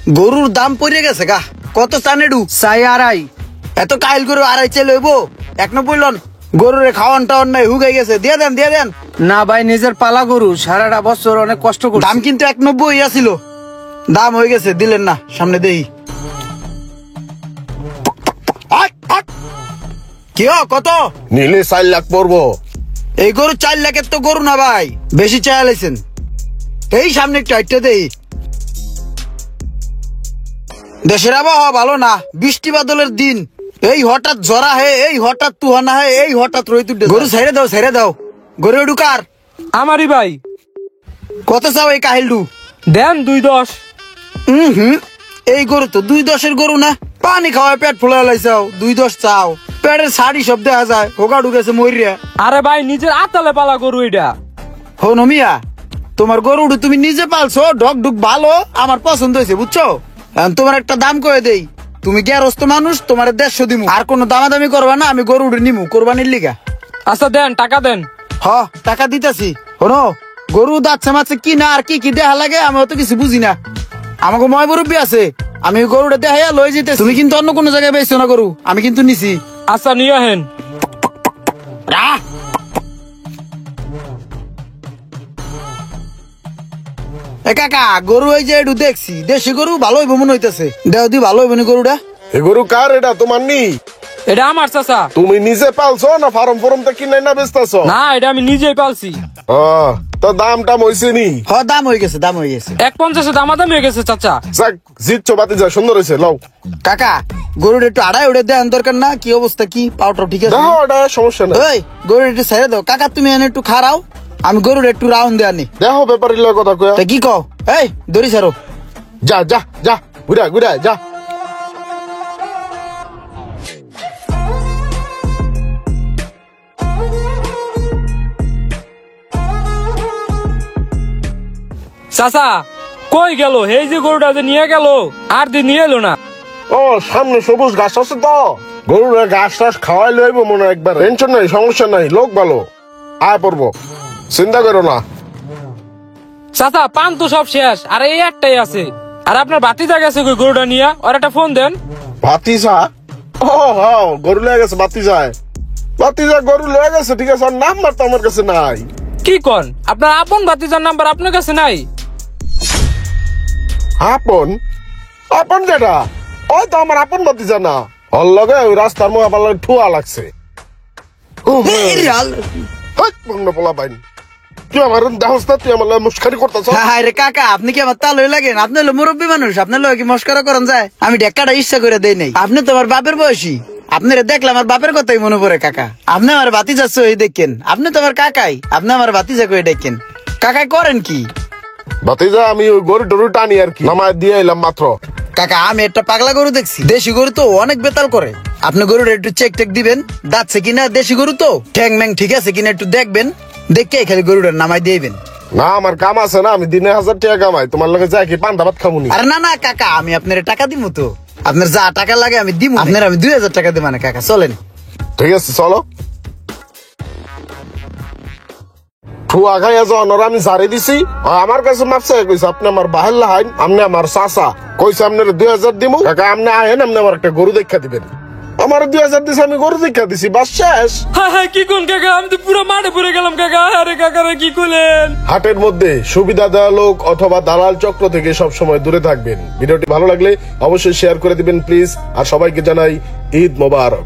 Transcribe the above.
গরুর দাম পড়ে গেছে গা। কত চান এডু? চাই আড়াই। এত কাইল গরু আড়াই চাই লইব? 190 লন। গরুরে খাওয়ান টাওয়ান নাই, হুগাই গেছে। দিয়ে দেন দিয়ে দেন। না ভাই, নিজের পালা গরু, সারাটা বছর অনেক কষ্ট করছি। দাম কিন্তু 190 আছিল। দাম হয়ে গেছে, দিলেন না। সামনে দেই কি কত নিলে 4 লাখ পড়বো। এই গরু? 4 লাখের তো গরু না ভাই, বেশি চাইলেছেন। এই সামনে একটু হাইটটা দেই। দেশের আবহাওয়া ভালো না, বৃষ্টি বাদলের দিন। এই হঠাৎ জরা হে, এই হঠাৎ তুহানা হে, এই হঠাৎ রোহিত উঠে। গরু ছেড়ে দাও ছেড়ে দাও। গরু ঢুকার আমারই ভাই। কত চাও এই কাহিলডু? দেন 2.10। এই গরু তো 2.10 গরু না। পানি খাওয়ায় পেট ফুলে লাইছাও, 2.10 চাও? পেটের শাড়ি সব দেখা যায়, হোকা ঢুকেছে মরিয়া। আরে ভাই, নিজের আতালে পালা গরু এটা। হো নমিয়া, তোমার গরুটা তুমি নিজে পালছো, ডক ডুক ভালো, আমার পছন্দ হয়েছে বুঝছো। এখন তোমার একটা দাম কয়ে দেই, তুমি গেরস্ত মানুষ, তোমার 150 দিমু। আর কোনো দামাদামি করবা না, আমি গরুটা নিমু কোরবানির লিগা। আচ্ছা দেন, টাকা দেন। টাকা দিতেছি। শোনো, গরু দাচ্ছে মাছে কি না আর কি কি দেখা লাগে আমি অত কিছু বুঝি না। আমাকে ময় মুরব্বী আছে, আমি গরুটা দেখাইয়া লই যেতে। তুমি কিন্তু অন্য কোনো জায়গায় বেচছো না গরু, আমি কিন্তু নিছি। আচ্ছা নিয়ে আহেন। কাকা, গরু এই যে একটু দেখছি, দেশি গরু ভালো হইব মনে হইতেছে। দেহ দি ভালো হইব নি গরুটা? এ গরু কার? এটা তোমার নি? এটা আমার চাচা। তুমি নিজে পালছো না ফার্ম ফরম থেকে কিনে না বেচতেছো? না, এটা আমি নিজেই পালছি। তো দামটা হইছে নি? দাম হয়ে গেছে, দাম হয়ে গেছে। 1.50 দামাদামি হয়ে গেছে চাচা। যাক, জিতছো বাতি যা, সুন্দর হয়েছে। লও কাকা, গরুটা একটু আড়াই উড়ে দেন দরকার না? কি অবস্থা, কি পাউটাও ঠিক আছে? দেখো, ওটা সমস্যা নাই। ওই গরুটা একটু ছেড়ে দাও। কাকা তুমি এনে একটু খারাও, আমি গরুটা একটু রাউন্ড দিয়ে আনি। দেখো ব্যাপারী লয় কথা কয়া। তা কি কও? এই দড়ি ছাড়ো। যা যা যা, ঘুরা ঘুরা যা। চাচা কই গেল? এই যে গরুটা যে নিয়ে গেল, আর দিন নিয়ে এলো না। ও, সামনে সবুজ ঘাস আছে তো, গরুরা ঘাস টাস খাওয়াই লইব মনে হয় একবার। টেনশন নাই, সমস্যা নাই, লোক ভালো। আয় পড়বো, চিন্তা করো না। চাচা পান তো সব শেষ, আর এই একটাই আছে। আর আপনার বাতিজা গেছে কই গরুটা নিয়ে? আর একটা ফোন দেন। ভাতিজা? ও গরু লয়ে গেছে ভাতিজায়। ভাতিজা গরু লয়ে গেছে, ঠিক আছে। আর নাম্বার তো আমার কাছে নাই। কি কন? আপনার আপন বাতিজার নাম্বার আপনার কাছে নাই? আপন? আপন কেটা? ওই তো আমার আপন ভাতিজা না। ওর লগে ওই রাস্তার মুখে আমার লগে ঠুয়া লাগছে। পোলা বাইন, তুই আমার দেহস্তা, তুই আমার লগে মুস্কারি করতেছ। হ্যাঁ রে কাকা, আপনি কি আমার তালই লাগেন? আপনি হলো মুরব্বী মানুষ, আপনার লগে কি মস্করা করেন যায়? আমি ঢেক্কাটা ইচ্ছা করে দেই নাই। আপনি তো আমার বাপের বয়সী, আপনারে দেখলে আমার বাপের কথাই মনে পড়ে। কাকা, আপনি আমার ভাতিজা সই দেখেন, আপনি তো আমার কাকাই, আপনি আমার ভাতিজা করে দেখেন। কাকাই করেন কি? ভাতিজা আমি ওই গরু টরু টানি আর কি, নামায় দিয়ে এলাম মাত্র। কাকা, আমি একটা পাগলা গরু দেখছি, দেশি গরু তো অনেক বেতাল করে। আপনি গরুর একটু চেক টেক দিবেন, দাঁতছে কিনা, দেশি গরু তো ঠ্যাং ম্যাং ঠিক আছে কিনা একটু দেখবেন, দেখে খালি গরুটার নামাই দিবেন। না, আমার কাম আছে না, আমি দিনে 1000 টাকা কামাই। তোমার লগে যাই কি পান্তা ভাত খামুনি? আরে না না কাকা, আমি আপনার টাকা দিব তো, আপনার যা টাকা লাগে আমি দিব। আপনার আমি 2000 টাকা দিব না কাকা, চলেন। ঠিক আছে, চলো। ঠুয়া খাইয়া যাওয়ার আমি ঝাড়ে দিছি। আমার কাছে মাপছে কইছে আপনি আমার বাহের লাহাইন, আপনি আমার চাচা। কইছে আপনার 2000 দিমু। কাকা আপনি আহেন, আপনি আমার একটা গরু দেখা দিবেন। আমার 2000 দিছে, আমি গরু দেখা দিছি, বাস শেষ। হ্যাঁ কি কোন কাকা, আমি তো পুরো মাঠে পড়ে গেলাম কাকা। আরে কাকা রে কি করলেন? হাটের মধ্যে সুবিধা দেওয়া লোক অথবা দালাল চক্র থেকে সব সময় দূরে থাকবেন। ভিডিওটি ভালো লাগলে অবশ্যই শেয়ার করে দিবেন প্লিজ। আর সবাইকে জানাই ঈদ মোবারক।